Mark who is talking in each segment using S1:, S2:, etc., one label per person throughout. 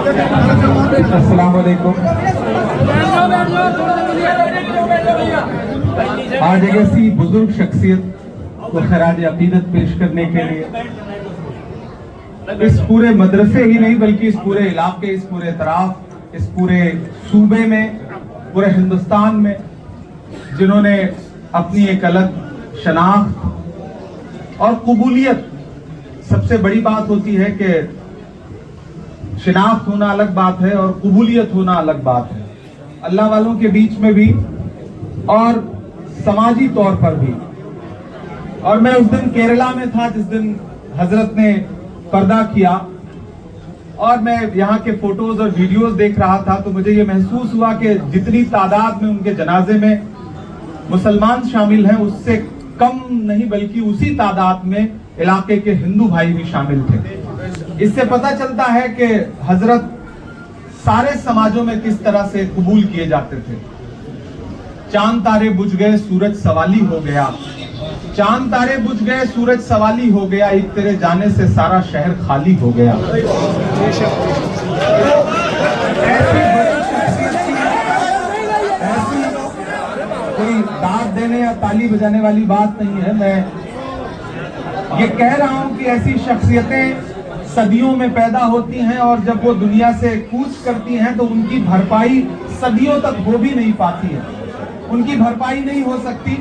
S1: अस्सलाम वालेकुम। आज एक ऐसी बुजुर्ग शख्सियत को खराज अकीदत पेश करने के लिए इस पूरे मदरसे ही नहीं बल्कि इस पूरे इलाके, इस पूरे तराफ, इस पूरे सूबे में, पूरे हिंदुस्तान में जिन्होंने अपनी एक अलग शनाख्त और कबूलियत, सबसे बड़ी बात होती है कि शनाख्त होना अलग बात है और कबूलियत होना अलग बात है, अल्लाह वालों के बीच में भी और समाजी तौर पर भी। और मैं उस दिन केरला में था जिस दिन हजरत ने पर्दा किया और मैं यहाँ के फोटोज और वीडियोस देख रहा था तो मुझे ये महसूस हुआ कि जितनी तादाद में उनके जनाजे में मुसलमान शामिल हैं उससे कम नहीं बल्कि उसी तादाद में इलाके के हिंदू भाई भी शामिल थे। इससे पता चलता है कि हजरत सारे समाजों में किस तरह से कबूल किए जाते थे। चांद तारे बुझ गए सूरज सवाली हो गया, चांद तारे बुझ गए सूरज सवाली हो गया, एक तेरे जाने से सारा शहर खाली हो गया। ऐसी कोई दाद देने या ताली बजाने वाली बात नहीं है। मैं ये कह रहा हूं कि ऐसी शख्सियतें सदियों में पैदा होती हैं और जब वो दुनिया से कूच करती हैं तो उनकी भरपाई सदियों तक हो भी नहीं पाती है, उनकी भरपाई नहीं हो सकती।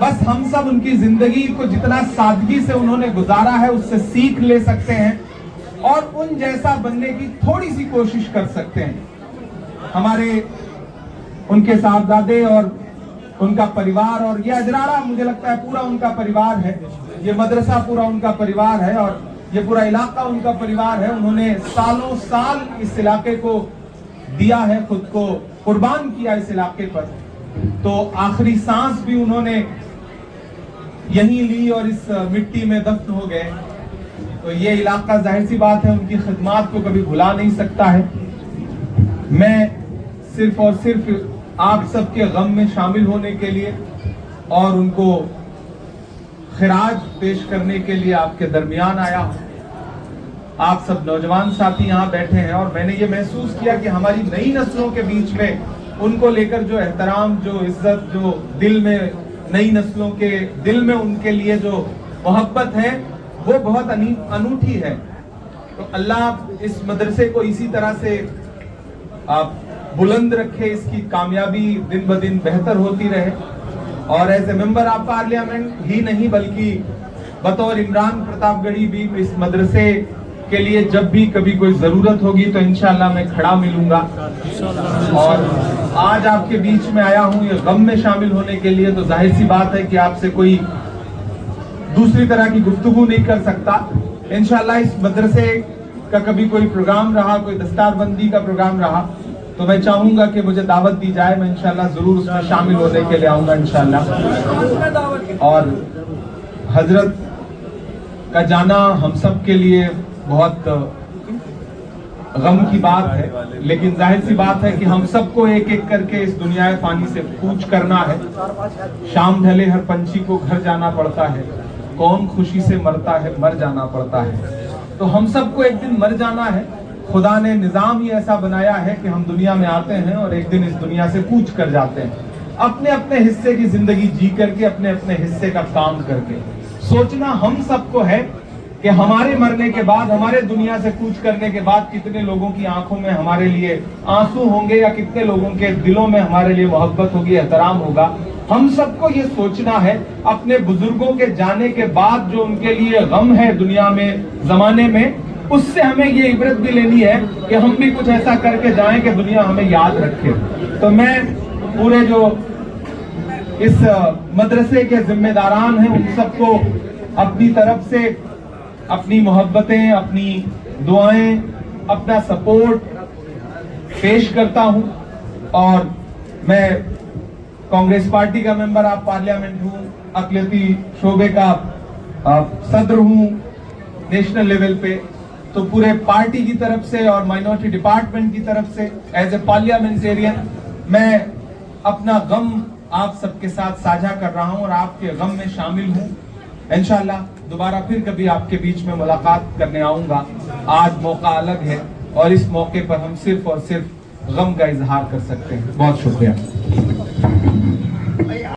S1: बस हम सब उनकी जिंदगी को जितना सादगी से उन्होंने गुजारा है उससे सीख ले सकते हैं और उन जैसा बनने की थोड़ी सी कोशिश कर सकते हैं। हमारे उनके साहबजादे और उनका परिवार और ये अजराड़ा मुझे लगता है पूरा उनका परिवार है, ये मदरसा पूरा उनका परिवार है और ये पूरा इलाका उनका परिवार है। उन्होंने सालों साल इस इलाके को दिया है, खुद को कुर्बान किया इस इलाके पर, तो आखिरी सांस भी उन्होंने यहीं ली और इस मिट्टी में दफन हो गए। तो ये इलाका जाहिर सी बात है उनकी खिदमत को कभी भुला नहीं सकता है। मैं सिर्फ और सिर्फ आप सबके गम में शामिल होने के लिए और उनको खिराज पेश करने के लिए आपके दरमियान आया हूं। आप सब नौजवान साथी यहाँ बैठे हैं और मैंने ये महसूस किया कि हमारी नई नस्लों के बीच में उनको लेकर जो एहतराम, जो इज्जत, जो दिल में नई नस्लों के दिल में उनके लिए जो मोहब्बत है वो बहुत अनूठी है। तो अल्लाह इस मदरसे को इसी तरह से आप बुलंद रखे, इसकी कामयाबी दिन ब दिन बेहतर होती रहे और as a member of parliament ही नहीं बल्कि बतौर इमरान प्रतापगढ़ी भी इस मदरसे के लिए जब भी कभी कोई जरूरत होगी तो इंशाल्लाह मैं खड़ा मिलूंगा। और आज आपके बीच में आया हूं ये गम में शामिल होने के लिए, तो जाहिर सी बात है कि आपसे कोई दूसरी तरह की गुफ्तगू नहीं कर सकता। इंशाल्लाह इस मदरसे का कभी कोई प्रोग्राम रहा, कोई दस्तारबंदी का प्रोग्राम रहा तो मैं चाहूंगा कि मुझे दावत दी जाए, मैं इंशाल्लाह जरूर उसमें शामिल होने के लिए आऊंगा इंशाल्लाह। और हजरत का जाना हम सब के लिए बहुत गम की बात है, लेकिन जाहिर सी बात है कि हम सबको एक एक करके इस दुनिया फानी से कूच करना है। शाम ढले हर पंछी को घर जाना पड़ता है, कौन खुशी से मरता है मर जाना पड़ता है। तो हम सबको एक दिन मर जाना है। खुदा ने निजाम ही ऐसा बनाया है कि हम दुनिया में आते हैं और एक दिन इस दुनिया से कूच कर जाते हैं, अपने अपने हिस्से की जिंदगी जी करके, अपने अपने हिस्से का काम करके। सोचना हम सबको है कि हमारे मरने के बाद, हमारे दुनिया से कूच करने के बाद कितने लोगों की आंखों में हमारे लिए आंसू होंगे या कितने लोगों के दिलों में हमारे लिए मोहब्बत होगी, एहतराम होगा। हम सबको ये सोचना है अपने बुजुर्गों के जाने के बाद जो उनके लिए गम है दुनिया में, जमाने में, उससे हमें ये इबरत भी लेनी है कि हम भी कुछ ऐसा करके जाएं कि दुनिया हमें याद रखे। तो मैं पूरे जो इस मदरसे के जिम्मेदारान हैं उन सबको अपनी तरफ से अपनी मोहब्बतें, अपनी दुआएं, अपना सपोर्ट पेश करता हूं। और मैं कांग्रेस पार्टी का मेंबर ऑफ पार्लियामेंट हूं, अक़लियती शोबे का सदर हूं नेशनल लेवल पे। तो पूरे पार्टी की तरफ से और माइनॉरिटी डिपार्टमेंट की तरफ से एज ए पार्लियामेंटेरियन मैं अपना गम आप सबके साथ साझा कर रहा हूं और आपके गम में शामिल हूं। इंशाल्लाह दोबारा फिर कभी आपके बीच में मुलाकात करने आऊंगा। आज मौका अलग है, اور اس موقع پر ہم صرف اور صرف غم کا اظہار کر سکتے ہیں. بہت شکریہ.